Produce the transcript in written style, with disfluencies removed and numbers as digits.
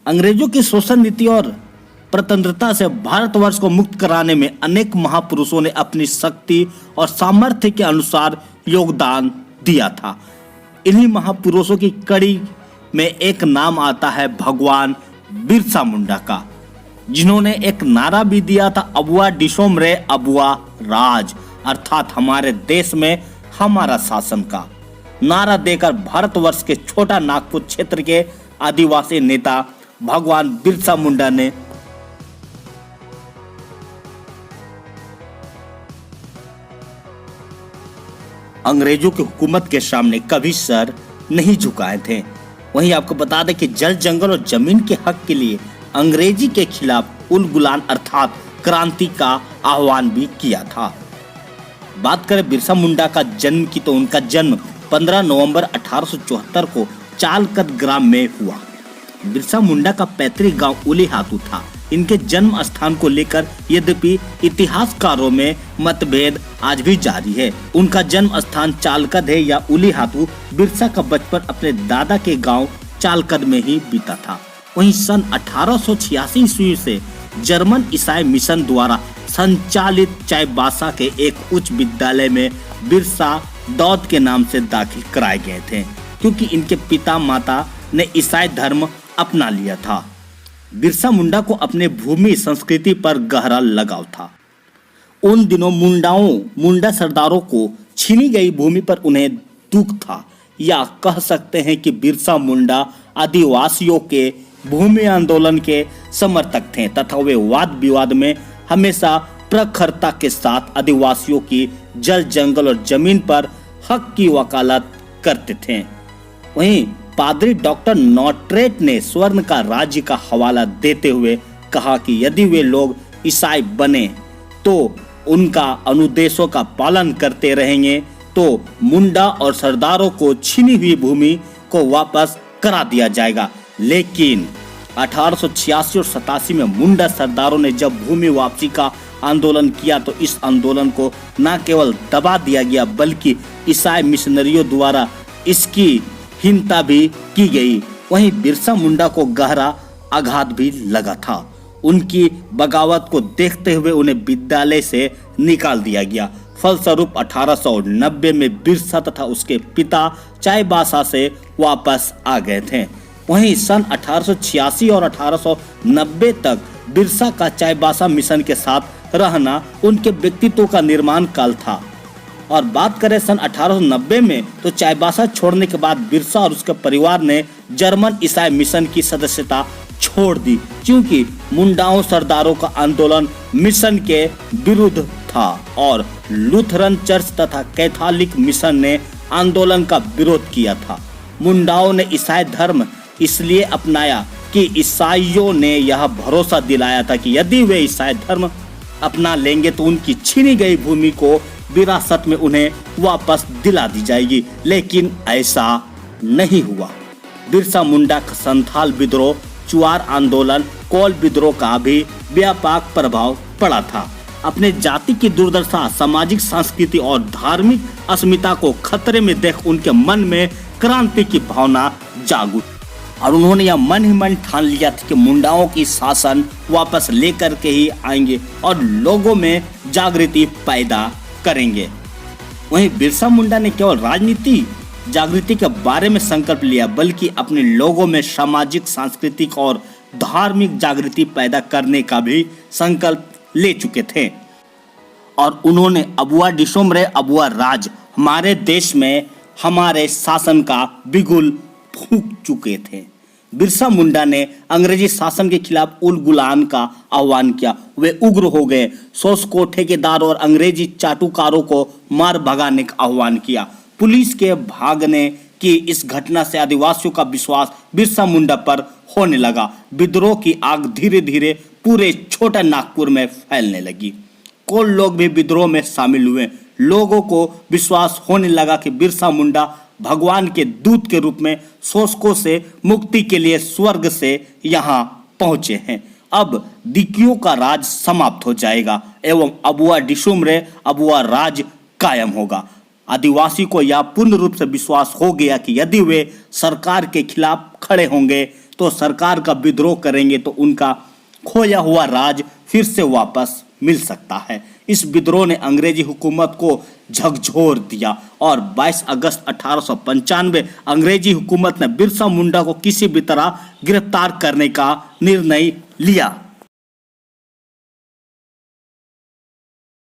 अंग्रेजों की शोषण नीति और प्रतंत्रता से भारतवर्ष को मुक्त कराने में अनेक महापुरुषों ने अपनी शक्ति और सामर्थ्य के अनुसार योगदान दिया था। इन्हीं महापुरुषों की कड़ी में एक नाम आता है भगवान बिरसा मुंडा का, जिन्होंने एक नारा भी दिया था, अबुआ डिशोम रे अबुआ राज, अर्थात हमारे देश में हमारा शासन का नारा देकर भारतवर्ष के छोटा नागपुर क्षेत्र के आदिवासी नेता भगवान बिरसा मुंडा ने अंग्रेजों की हुकूमत के सामने कभी सर नहीं झुकाए थे। वहीं आपको बता दें कि जल, जंगल और जमीन के हक के लिए अंग्रेजी के खिलाफ उलगुलान अर्थात क्रांति का आह्वान भी किया था। बात करें बिरसा मुंडा का जन्म की, तो उनका जन्म 15 नवंबर 1874 को चालकद ग्राम में हुआ। बिरसा मुंडा का पैतृक गांव उलीहातू था। इनके जन्म स्थान को लेकर यद्यपि इतिहासकारों में मतभेद आज भी जारी है। उनका जन्म स्थान चालकद है या उलीहातू। बिरसा का बचपन अपने दादा के गांव चालकद में ही बीता था। वहीं सन 1886 ईस्वी से जर्मन ईसाई मिशन द्वारा संचालित चाईबासा के एक उच्च विद्यालय में बिरसा दौद के नाम से दाखिल कराए गए थे, क्योंकि इनके पिता माता ने ईसाई धर्म अपना लिया था। बिरसा मुंडा को अपने भूमि संस्कृति पर गहरा लगाव था। उन दिनों मुंडा सरदारों को छीनी गई भूमि पर उन्हें दुख था, या कह सकते हैं कि बिरसा मुंडा आदिवासियों के भूमि आंदोलन के समर्थक थे तथा वे वाद विवाद में हमेशा प्रखरता के साथ आदिवासियों की जल, जंगल और जमीन पर हक की वकालत करते थे। वहीं पादरी डॉक्टर नॉटरेट ने स्वर्ण का राज्य का हवाला देते हुए कहा कि यदि वे लोग ईसाई बने तो उनका अनुदेशों का पालन करते रहेंगे तो मुंडा और सरदारों को छीनी हुई भूमि को वापस करा दिया जाएगा। लेकिन 1886 और 87 में मुंडा सरदारों ने जब भूमि वापसी का आंदोलन किया तो इस आंदोलन को न केवल दबा दिया गया बल्कि ईसाई मिशनरियों द्वारा इसकी हिंसा भी की गई। वहीं बिरसा मुंडा को गहरा आघात भी लगा था। उनकी बगावत को देखते हुए उन्हें विद्यालय से निकाल दिया गया। फलस्वरूप 1890 में बिरसा तथा उसके पिता चाईबासा से वापस आ गए थे। वहीं सन 1886 और 1890 तक बिरसा का चाईबासा मिशन के साथ रहना उनके व्यक्तित्व का निर्माण काल था। और बात करें सन 1890 में तो चाईबासा छोड़ने के बाद बिरसा और उसके परिवार ने जर्मन ईसाई मिशन की सदस्यता छोड़ दी, क्योंकि मुंडाओं सरदारों का आंदोलन मिशन के विरुद्ध था और लूथरन चर्च तथा कैथोलिक मिशन ने आंदोलन का विरोध किया था। मुंडाओं ने ईसाई धर्म इसलिए अपनाया कि ईसाइयों ने यह भरोसा दिलाया था कि यदि वे ईसाई धर्म अपना लेंगे तो उनकी छीनी गई भूमि को विरासत में उन्हें वापस दिला दी जाएगी। लेकिन ऐसा नहीं हुआ। बिरसा मुंडा का संथाल विद्रोह, चुआर आंदोलन, कोल विद्रोह का भी व्यापक प्रभाव पड़ा था। अपने जाति की दुर्दशा, सामाजिक, सांस्कृतिक और धार्मिक अस्मिता को खतरे में देख उनके मन में क्रांति की भावना जाग उठी और उन्होंने यह मन ही मन ठान लिया था कि मुंडाओं की शासन वापस लेकर के ही आएंगे और लोगों में जागृति पैदा करेंगे। वहीं बिरसा मुंडा ने केवल राजनीति जागृति के बारे में संकल्प लिया बल्कि अपने लोगों में सामाजिक, सांस्कृतिक और धार्मिक जागृति पैदा करने का भी संकल्प ले चुके थे और उन्होंने अबुआ डिशोम रे अबुआ राज, हमारे देश में हमारे शासन का बिगुल फूंक चुके थे। बिरसा मुंडा ने अंग्रेजी शासन के खिलाफ उलगुलान का आह्वान किया। वे उग्र हो गए, शोष को, ठेकेदारों और अंग्रेजी चाटुकारों को मार भगाने का आह्वान किया। पुलिस के भागने की इस घटना से आदिवासियों का विश्वास बिरसा मुंडा पर होने लगा। विद्रोह की आग धीरे धीरे पूरे छोटा नागपुर में फैलने लगी। कोल लोग भी विद्रोह में शामिल हुए। लोगों को विश्वास होने लगा कि बिरसा मुंडा भगवान के दूत के रूप में शोषकों से मुक्ति के लिए स्वर्ग से यहाँ पहुंचे हैं। अब दिकियों का राज समाप्त हो जाएगा एवं अबुआ डिशोम रे अबुआ राज कायम होगा। आदिवासी को यह पूर्ण रूप से विश्वास हो गया कि यदि वे सरकार के खिलाफ खड़े होंगे तो सरकार का विद्रोह करेंगे तो उनका खोया हुआ राज फिर से वापस मिल सकता है। इस विद्रोह ने अंग्रेजी हुकूमत को झकझोर दिया और 22 अगस्त 1895 अंग्रेजी हुकूमत ने बिरसा मुंडा को किसी भी तरह गिरफ्तार करने का निर्णय लिया।